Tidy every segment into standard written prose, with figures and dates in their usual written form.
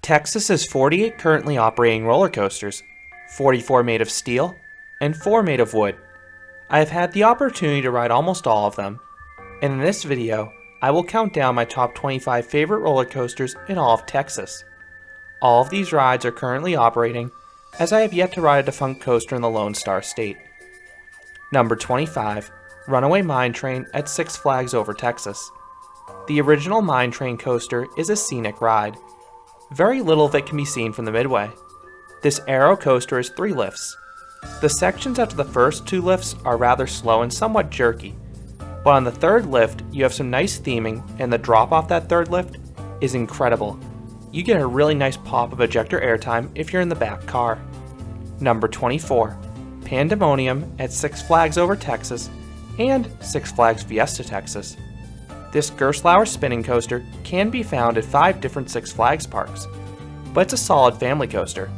Texas has 48 currently operating roller coasters, 44 made of steel, and 4 made of wood. I have had the opportunity to ride almost all of them, and in this video, I will count down my top 25 favorite roller coasters in all of Texas. All of these rides are currently operating, as I have yet to ride a defunct coaster in the Lone Star State. Number 25, Runaway Mine Train at Six Flags Over Texas. The original Mine Train coaster is a scenic ride. Very little of it can be seen from the midway. This aero coaster has 3 lifts. The sections after the first 2 lifts are rather slow and somewhat jerky, but on the 3rd lift you have some nice theming, and the drop off that 3rd lift is incredible. You get a really nice pop of ejector airtime if you're in the back car. Number 24, Pandemonium at Six Flags Over Texas and Six Flags Fiesta, Texas. This Gerstlauer spinning coaster can be found at 5 different Six Flags parks, but it's a solid family coaster.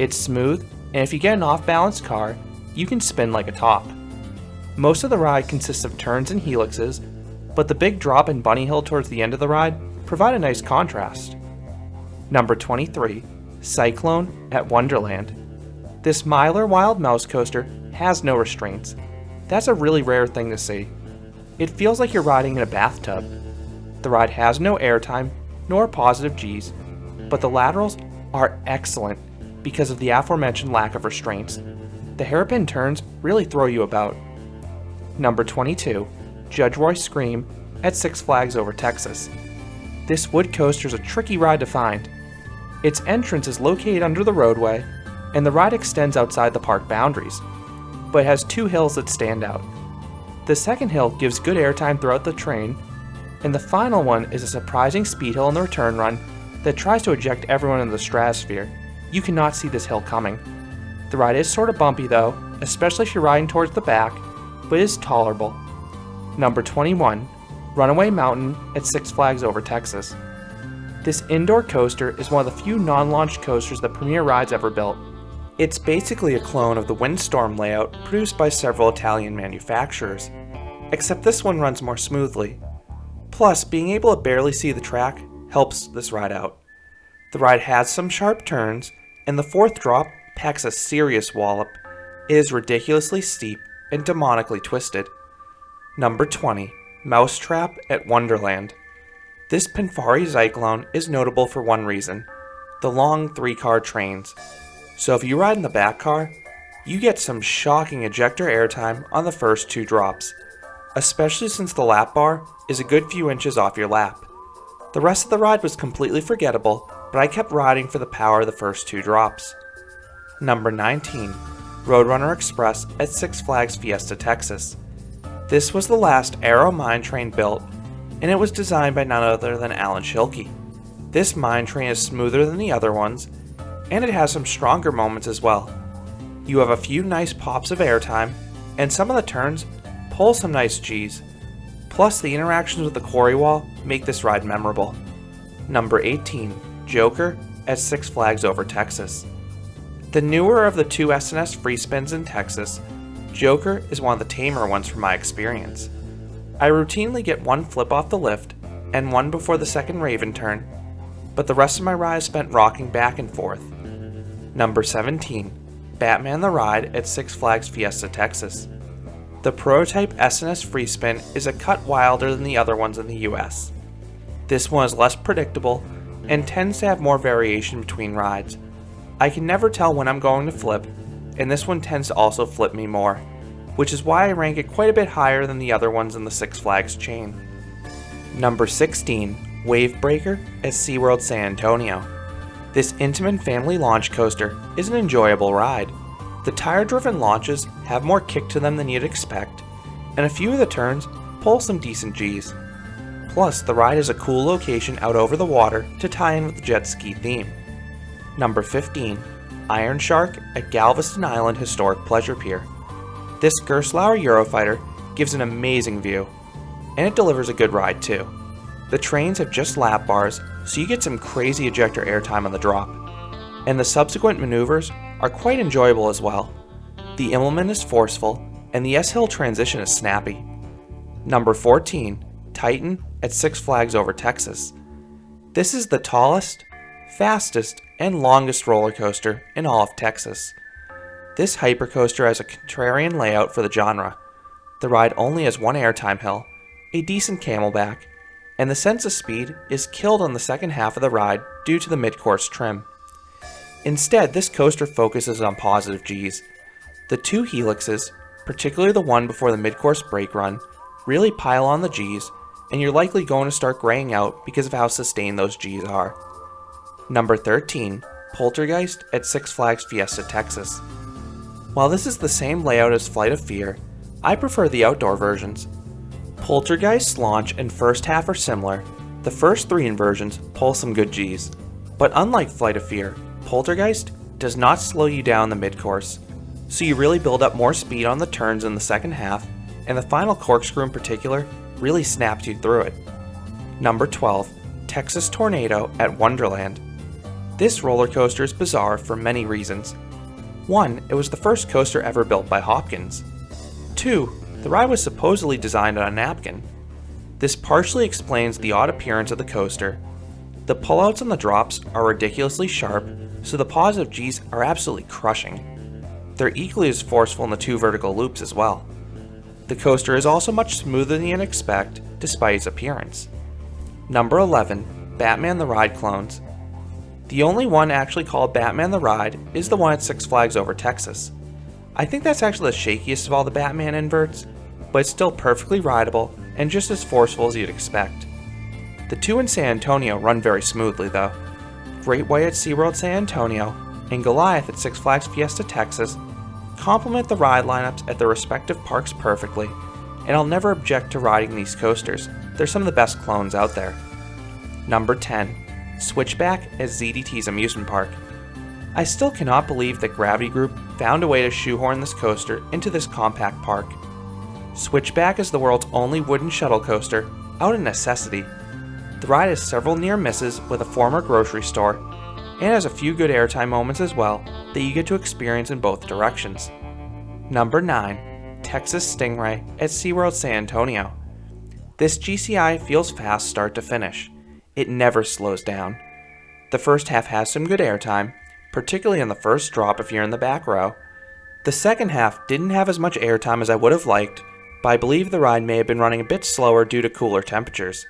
It's smooth, and if you get an off-balance car, you can spin like a top. Most of the ride consists of turns and helixes, but the big drop and bunny hill towards the end of the ride provide a nice contrast. Number 23, Cyclone at Wonderland. This Mylar Wild Mouse coaster has no restraints. That's a really rare thing to see. It feels like you're riding in a bathtub. The ride has no airtime, nor positive Gs, but the laterals are excellent because of the aforementioned lack of restraints. The hairpin turns really throw you about. Number 22, Judge Roy Scream at Six Flags Over Texas. This wood coaster is a tricky ride to find. Its entrance is located under the roadway, and the ride extends outside the park boundaries, but it has 2 hills that stand out. The second hill gives good airtime throughout the train, and the final one is a surprising speed hill in the return run that tries to eject everyone into the stratosphere. You cannot see this hill coming. The ride is sort of bumpy though, especially if you're riding towards the back, but is tolerable. Number 21, Runaway Mountain at Six Flags Over Texas. This indoor coaster is one of the few non-launch coasters that Premier Rides ever built. It's basically a clone of the Windstorm layout produced by several Italian manufacturers, except this one runs more smoothly. Plus, being able to barely see the track helps this ride out. The ride has some sharp turns, and the 4th drop packs a serious wallop. It is ridiculously steep and demonically twisted. Number 20, Mousetrap at Wonderland. This Pinfari Cyclone is notable for one reason: the long 3-car trains. So if you ride in the back car, you get some shocking ejector airtime on the first 2 drops, especially since the lap bar is a good few inches off your lap. The rest of the ride was completely forgettable, but I kept riding for the power of the first 2 drops. Number 19, Roadrunner Express at Six Flags Fiesta, Texas. This was the last aero mine train built, and it was designed by none other than Alan Schilke. This mine train is smoother than the other ones, and it has some stronger moments as well. You have a few nice pops of airtime, and some of the turns pull some nice Gs. Plus, the interactions with the quarry wall make this ride memorable. Number 18, Joker at Six Flags Over Texas. The newer of the 2 S&S free spins in Texas, Joker is one of the tamer ones from my experience. I routinely get 1 flip off the lift and 1 before the 2nd Raven turn, but the rest of my ride is spent rocking back and forth. Number 17, Batman the Ride at Six Flags Fiesta, Texas. The prototype S&S free spin is a cut wilder than the other ones in the US. This one is less predictable and tends to have more variation between rides. I can never tell when I'm going to flip, and this one tends to also flip me more, which is why I rank it quite a bit higher than the other ones in the Six Flags chain. Number 16, Wavebreaker at SeaWorld San Antonio. This intimate family launch coaster is an enjoyable ride. The tire-driven launches have more kick to them than you'd expect, and a few of the turns pull some decent Gs. Plus, the ride is a cool location out over the water to tie in with the jet ski theme. Number 15, Iron Shark at Galveston Island Historic Pleasure Pier. This Gerstlauer Eurofighter gives an amazing view, and it delivers a good ride too. The trains have just lap bars, so you get some crazy ejector airtime on the drop, and the subsequent maneuvers are quite enjoyable as well. The implement is forceful, and the S-Hill transition is snappy. Number 14, Titan at Six Flags Over Texas. This is the tallest, fastest, and longest roller coaster in all of Texas. This hypercoaster has a contrarian layout for the genre. The ride only has one airtime hill, a decent camelback, and the sense of speed is killed on the second half of the ride due to the mid-course trim. Instead, this coaster focuses on positive Gs. The two helixes, particularly the one before the mid-course brake run, really pile on the Gs, and you're likely going to start graying out because of how sustained those Gs are. Number 13, Poltergeist at Six Flags Fiesta, Texas. While this is the same layout as Flight of Fear, I prefer the outdoor versions. Poltergeist's launch and first half are similar. The first three inversions pull some good Gs, but unlike Flight of Fear, Poltergeist does not slow you down the mid-course, so you really build up more speed on the turns in the second half, and the final corkscrew in particular really snaps you through it. Number 12, Texas Tornado at Wonderland. This roller coaster is bizarre for many reasons. 1, it was the first coaster ever built by Hopkins. 2, the ride was supposedly designed on a napkin. This partially explains the odd appearance of the coaster. The pullouts and the drops are ridiculously sharp, so the positive Gs are absolutely crushing. They're equally as forceful in the two vertical loops as well. The coaster is also much smoother than you'd expect, despite its appearance. Number 11, Batman the Ride clones. The only one actually called Batman the Ride is the one at Six Flags Over Texas. I think that's actually the shakiest of all the Batman inverts, but it's still perfectly rideable and just as forceful as you'd expect. The two in San Antonio run very smoothly though. Great White at SeaWorld San Antonio and Goliath at Six Flags Fiesta, Texas complement the ride lineups at their respective parks perfectly, and I'll never object to riding these coasters. They're some of the best clones out there. Number 10, Switchback at ZDT's amusement park. I still cannot believe that Gravity Group found a way to shoehorn this coaster into this compact park. Switchback is the world's only wooden shuttle coaster, out of necessity. The ride has several near misses with a former grocery store, and has a few good airtime moments as well that you get to experience in both directions. Number 9, Texas Stingray at SeaWorld San Antonio. This GCI feels fast start to finish. It never slows down. The first half has some good airtime, particularly in the first drop if you're in the back row. The second half didn't have as much airtime as I would have liked, but I believe the ride may have been running a bit slower due to cooler temperatures.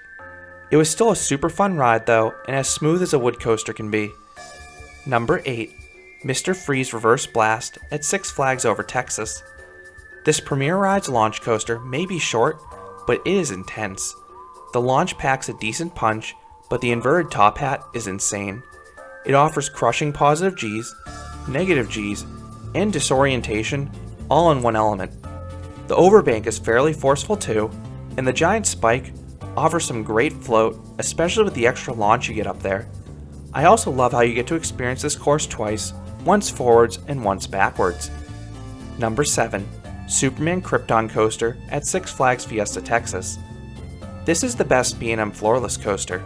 It was still a super fun ride though, and as smooth as a wood coaster can be. Number 8, Mr. Freeze Reverse Blast at Six Flags Over Texas. This Premier Rides launch coaster may be short, but it is intense. The launch packs a decent punch, but the inverted top hat is insane. It offers crushing positive Gs, negative Gs, and disorientation all in one element. The overbank is fairly forceful too, and the giant spike offers some great float, especially with the extra launch you get up there. I also love how you get to experience this course twice, once forwards and once backwards. Number 7, Superman Krypton coaster at Six Flags Fiesta, Texas. This is the best B&M floorless coaster.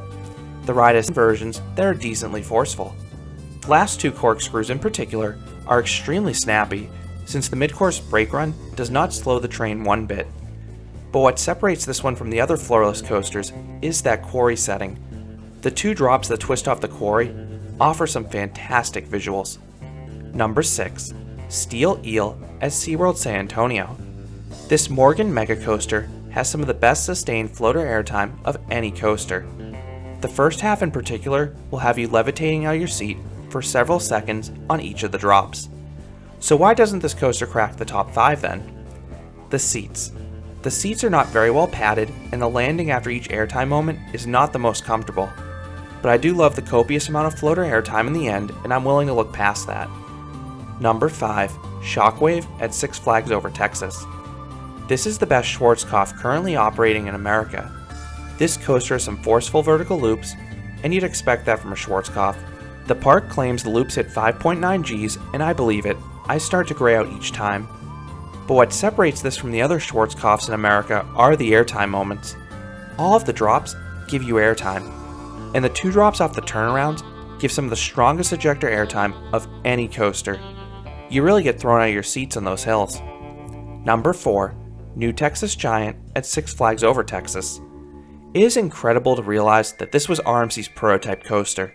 The ride has versions that are decently forceful. The last two corkscrews in particular are extremely snappy, since the mid-course brake run does not slow the train one bit. But what separates this one from the other floorless coasters is that quarry setting. The two drops that twist off the quarry offer some fantastic visuals. Number 6, Steel Eel at SeaWorld San Antonio. This Morgan Mega Coaster has some of the best sustained floater airtime of any coaster. The first half in particular will have you levitating out of your seat for several seconds on each of the drops. So why doesn't this coaster crack the top 5 then? The seats. The seats are not very well padded, and the landing after each airtime moment is not the most comfortable. But I do love the copious amount of floater airtime in the end, and I'm willing to look past that. Number 5, Shockwave at Six Flags Over Texas. This is the best Schwarzkopf currently operating in America. This coaster has some forceful vertical loops, and you'd expect that from a Schwarzkopf. The park claims the loops hit 5.9 Gs, and I believe it. I start to gray out each time. But what separates this from the other Schwarzkopfs in America are the airtime moments. All of the drops give you airtime, and the two drops off the turnarounds give some of the strongest ejector airtime of any coaster. You really get thrown out of your seats on those hills. Number 4, New Texas Giant at Six Flags Over Texas. It is incredible to realize that this was RMC's prototype coaster.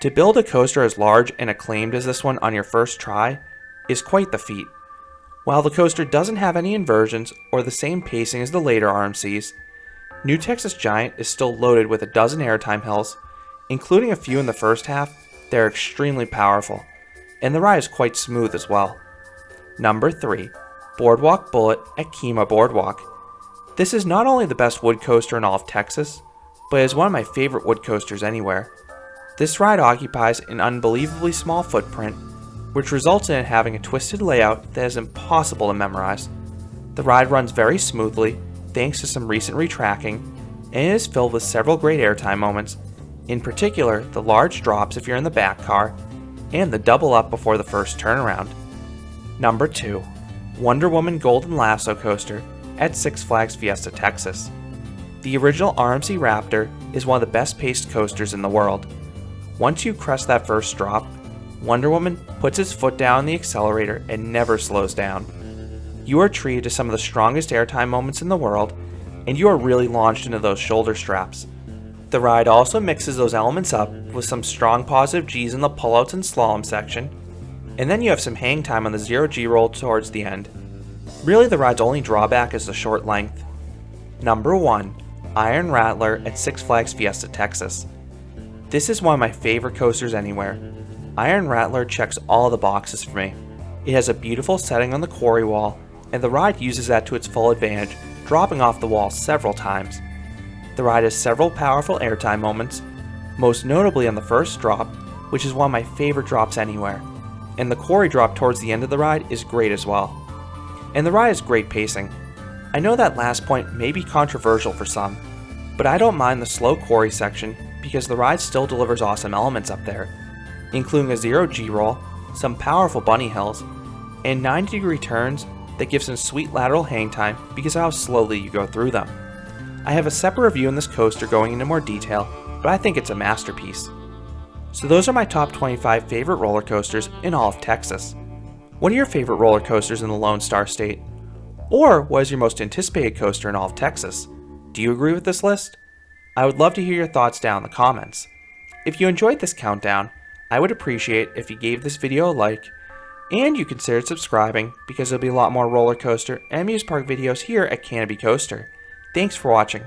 To build a coaster as large and acclaimed as this one on your first try is quite the feat. While the coaster doesn't have any inversions or the same pacing as the later RMCs, New Texas Giant is still loaded with a dozen airtime hills, including a few in the first half that are extremely powerful, and the ride is quite smooth as well. Number 3. Boardwalk Bullet at Kemah Boardwalk. This is not only the best wood coaster in all of Texas, but is one of my favorite wood coasters anywhere. This ride occupies an unbelievably small footprint, which results in it having a twisted layout that is impossible to memorize. The ride runs very smoothly thanks to some recent retracking, and it is filled with several great airtime moments, in particular the large drops if you're in the back car, and the double up before the first turnaround. Number 2. Wonder Woman Golden Lasso Coaster at Six Flags Fiesta, Texas. The original RMC Raptor is one of the best paced coasters in the world. Once you crest that first drop, Wonder Woman puts its foot down on the accelerator and never slows down. You are treated to some of the strongest airtime moments in the world, and you are really launched into those shoulder straps. The ride also mixes those elements up with some strong positive G's in the pullouts and slalom section, and then you have some hang time on the 0G roll towards the end. Really, the ride's only drawback is the short length. Number 1. Iron Rattler at Six Flags Fiesta, Texas. This is one of my favorite coasters anywhere. Iron Rattler checks all the boxes for me. It has a beautiful setting on the quarry wall, and the ride uses that to its full advantage, dropping off the wall several times. The ride has several powerful airtime moments, most notably on the first drop, which is one of my favorite drops anywhere, and the quarry drop towards the end of the ride is great as well. And the ride has great pacing. I know that last point may be controversial for some, but I don't mind the slow quarry section because the ride still delivers awesome elements up there, including a 0G roll, some powerful bunny hills, and 90-degree turns that give some sweet lateral hang time because of how slowly you go through them. I have a separate review on this coaster going into more detail, but I think it's a masterpiece. So those are my top 25 favorite roller coasters in all of Texas. What are your favorite roller coasters in the Lone Star State? Or what is your most anticipated coaster in all of Texas? Do you agree with this list? I would love to hear your thoughts down in the comments. If you enjoyed this countdown, I would appreciate if you gave this video a like, and you considered subscribing because there'll be a lot more roller coaster and amusement park videos here at Canopy Coaster. Thanks for watching.